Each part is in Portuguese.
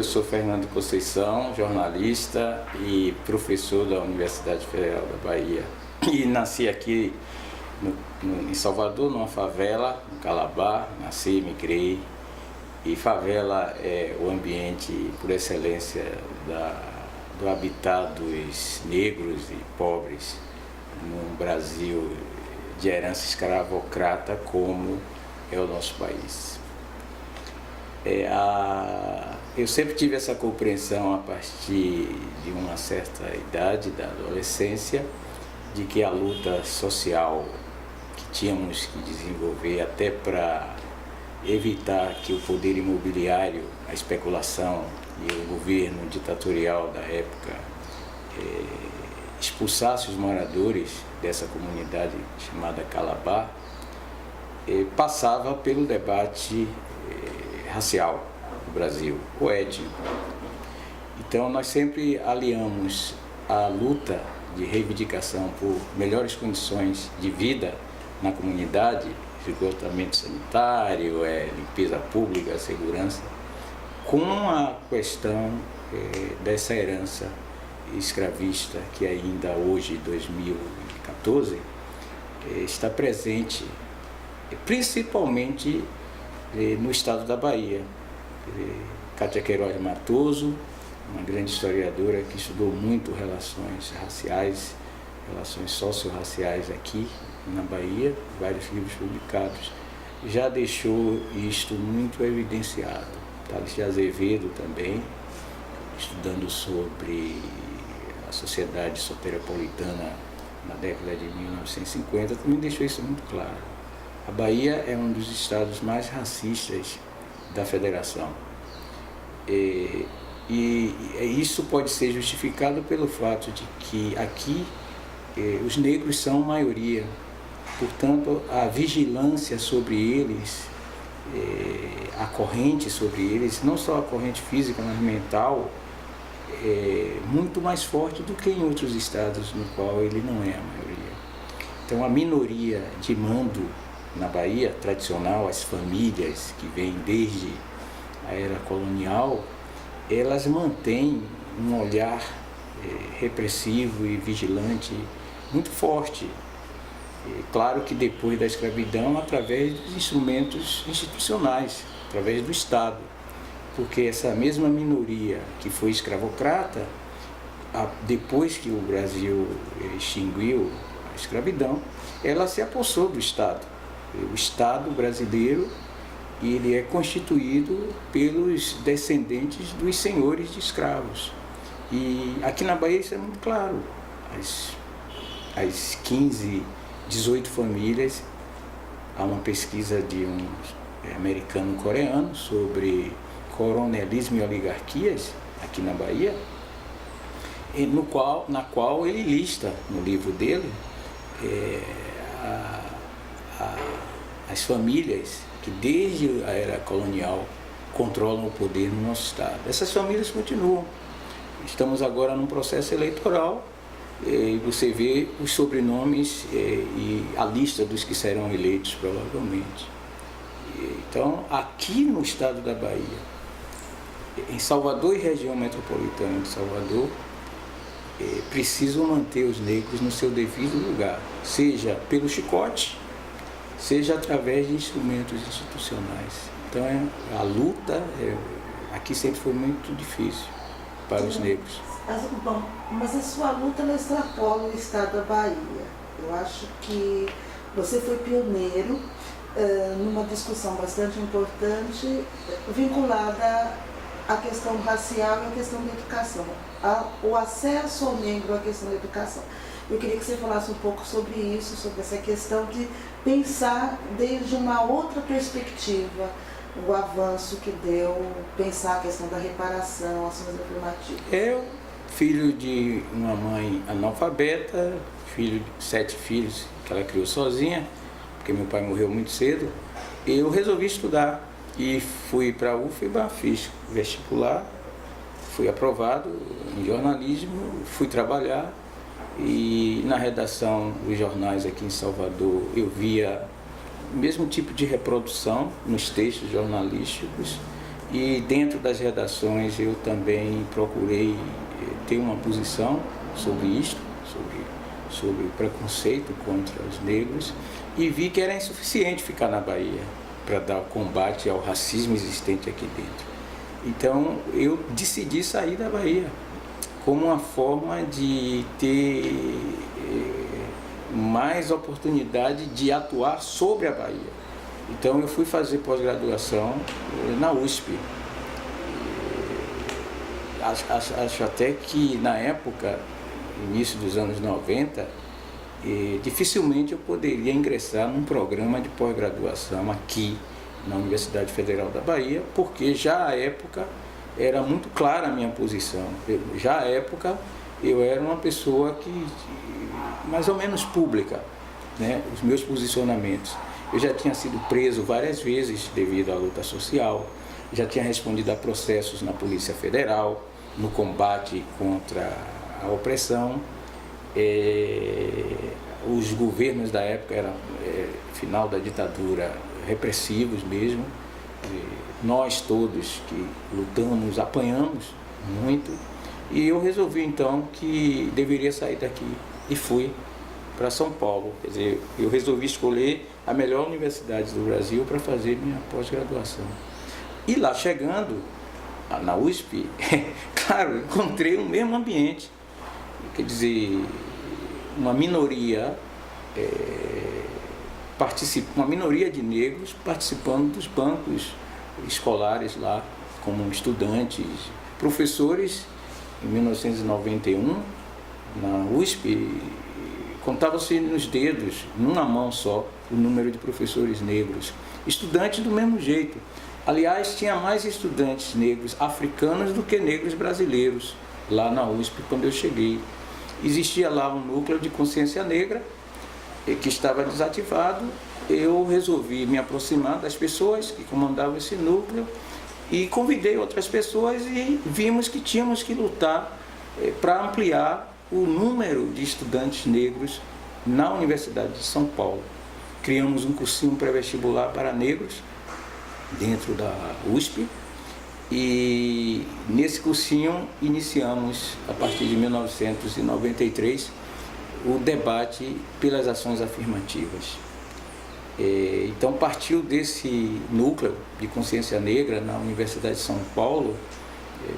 Eu sou Fernando Conceição, jornalista e professor da Universidade Federal da Bahia. E nasci aqui em Salvador, numa favela, no Calabar. Nasci, migrei. E favela é o ambiente por excelência do habitat dos negros e pobres num Brasil de herança escravocrata como é o nosso país. Eu sempre tive essa compreensão a partir de uma certa idade, da adolescência, de que a luta social que tínhamos que desenvolver até para evitar que o poder imobiliário, a especulação e o governo ditatorial da época expulsasse os moradores dessa comunidade chamada Calabar, passava pelo debate racial do Brasil, o étnico. Então nós sempre aliamos a luta de reivindicação por melhores condições de vida na comunidade, esgotamento sanitário, limpeza pública, segurança, com a questão dessa herança escravista que ainda hoje, 2014, está presente, principalmente no estado da Bahia. Cátia Queiroz Matoso, uma grande historiadora que estudou muito relações raciais, relações socio-raciais aqui na Bahia, vários livros publicados, já deixou isto muito evidenciado. Thales de Azevedo também, estudando sobre a sociedade soteropolitana na década de 1950, também deixou isso muito claro. A Bahia é um dos estados mais racistas da federação. E isso pode ser justificado pelo fato de que aqui os negros são maioria. Portanto, a vigilância sobre eles, a corrente sobre eles, não só a corrente física, mas mental, é muito mais forte do que em outros estados no qual ele não é a maioria. Então, a minoria de mando na Bahia, tradicional, as famílias que vêm desde a era colonial, elas mantêm um olhar repressivo e vigilante muito forte. Claro que depois da escravidão, através dos instrumentos institucionais, através do Estado, porque essa mesma minoria que foi escravocrata, depois que o Brasil extinguiu a escravidão, ela se apossou do Estado. O Estado brasileiro, ele é constituído pelos descendentes dos senhores de escravos. E aqui na Bahia isso é muito claro. As 15, 18 famílias, há uma pesquisa de um americano-coreano sobre coronelismo e oligarquias aqui na Bahia, na qual ele lista no livro dele as famílias que desde a era colonial controlam o poder no nosso estado. Essas famílias continuam. Estamos agora num processo eleitoral e você vê os sobrenomes e a lista dos que serão eleitos provavelmente. Então, aqui no estado da Bahia, em Salvador e região metropolitana de Salvador, precisam manter os negros no seu devido lugar, seja pelo chicote, seja através de instrumentos institucionais. Então, a luta aqui sempre foi muito difícil para os negros. Bom, mas a sua luta ela extrapola o estado da Bahia. Eu acho que você foi pioneiro numa discussão bastante importante vinculada à questão racial e à questão da educação, o acesso ao negro à questão da educação. Eu queria que você falasse um pouco sobre isso, sobre essa questão de pensar desde uma outra perspectiva o avanço que deu, pensar a questão da reparação, ações afirmativas. Eu, filho de uma mãe analfabeta, filho de 7 filhos que ela criou sozinha, porque meu pai morreu muito cedo, eu resolvi estudar e fui para a UFBA, fiz vestibular, fui aprovado em jornalismo, fui trabalhar. E na redação dos jornais aqui em Salvador eu via o mesmo tipo de reprodução nos textos jornalísticos E dentro das redações eu também procurei ter uma posição sobre isto, sobre o preconceito contra os negros, e vi que era insuficiente ficar na Bahia para dar combate ao racismo existente aqui dentro. Então eu decidi sair da Bahia como uma forma de ter mais oportunidade de atuar sobre a Bahia. Então eu fui fazer pós-graduação na USP. Acho até que na época, início dos anos 90, dificilmente eu poderia ingressar num programa de pós-graduação aqui na Universidade Federal da Bahia, porque já à época era muito clara a minha posição. Já à época eu era uma pessoa que mais ou menos pública, né, os meus posicionamentos. Eu já tinha sido preso várias vezes devido à luta social, já tinha respondido a processos na Polícia Federal, no combate contra a opressão. Os governos da época eram, final da ditadura, repressivos mesmo. Nós todos que lutamos, apanhamos muito. E eu resolvi então que deveria sair daqui e fui para São Paulo. Quer dizer, eu resolvi escolher a melhor universidade do Brasil para fazer minha pós-graduação. E lá chegando, na USP, claro, encontrei o mesmo ambiente. Quer dizer, uma minoria, uma minoria de negros participando dos bancos escolares lá, como estudantes, professores. Em 1991, na USP, contava-se nos dedos, numa mão só, o número de professores negros. Estudantes do mesmo jeito. Aliás, tinha mais estudantes negros africanos do que negros brasileiros lá na USP quando eu cheguei. Existia lá um núcleo de consciência negra que estava desativado. Eu resolvi me aproximar das pessoas que comandavam esse núcleo e convidei outras pessoas e vimos que tínhamos que lutar para ampliar o número de estudantes negros na Universidade de São Paulo. Criamos um cursinho pré-vestibular para negros dentro da USP e nesse cursinho iniciamos, a partir de 1993, o debate pelas ações afirmativas. Então partiu desse núcleo de consciência negra na Universidade de São Paulo,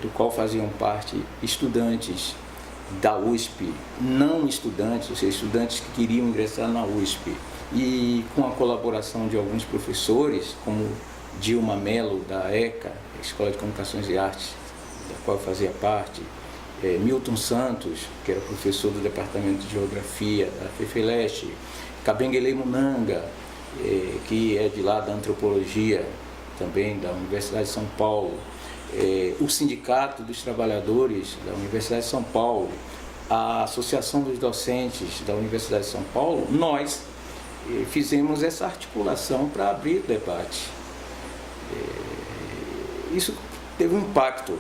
do qual faziam parte estudantes da USP, não estudantes, ou seja, estudantes que queriam ingressar na USP, e com a colaboração de alguns professores, como Dilma Mello, da ECA, Escola de Comunicações e Artes, da qual eu fazia parte, Milton Santos, que era professor do Departamento de Geografia da FEFELESTE, Kabengele Munanga, que é de lá da Antropologia, também da Universidade de São Paulo, o Sindicato dos Trabalhadores da Universidade de São Paulo, a Associação dos Docentes da Universidade de São Paulo, nós fizemos essa articulação para abrir o debate. Isso teve um impacto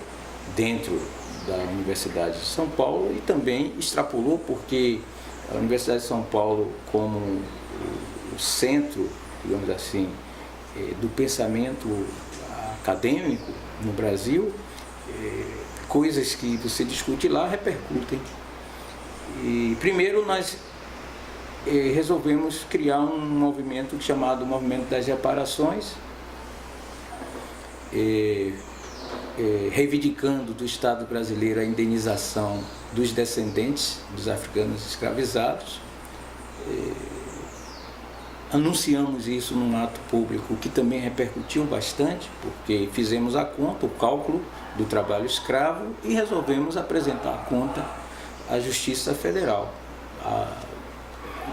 dentro da Universidade de São Paulo e também extrapolou, porque a Universidade de São Paulo, como o centro, digamos assim, do pensamento acadêmico no Brasil, coisas que você discute lá repercutem. E primeiro nós resolvemos criar um movimento chamado Movimento das Reparações, reivindicando do Estado brasileiro a indenização dos descendentes dos africanos escravizados. Anunciamos isso num ato público que também repercutiu bastante, porque fizemos a conta, o cálculo do trabalho escravo e resolvemos apresentar a conta à Justiça Federal.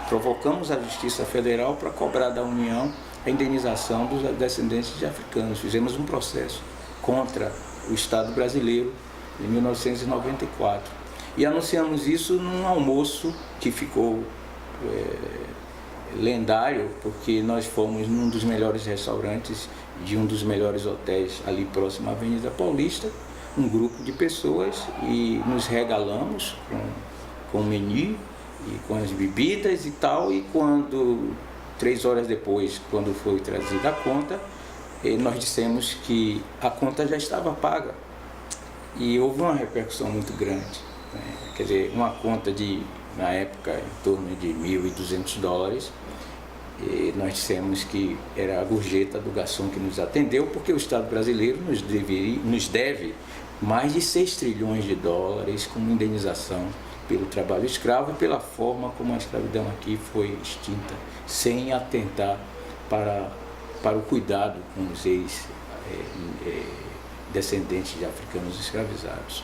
Provocamos a Justiça Federal para cobrar da União a indenização dos descendentes de africanos. Fizemos um processo contra o Estado brasileiro em 1994. E anunciamos isso num almoço que ficou lendário, porque nós fomos num dos melhores restaurantes de um dos melhores hotéis ali próximo à Avenida Paulista, um grupo de pessoas, e nos regalamos com o menu e com as bebidas e tal, e quando 3 horas depois, quando foi trazida a conta, e nós dissemos que a conta já estava paga e houve uma repercussão muito grande, né? Quer dizer, uma conta de, na época, em torno de $1.200, e nós dissemos que era a gorjeta do garçom que nos atendeu, porque o Estado brasileiro nos deve mais de 6 trilhões de dólares como indenização pelo trabalho escravo e pela forma como a escravidão aqui foi extinta, sem atentar para o cuidado com os ex-descendentes de africanos escravizados.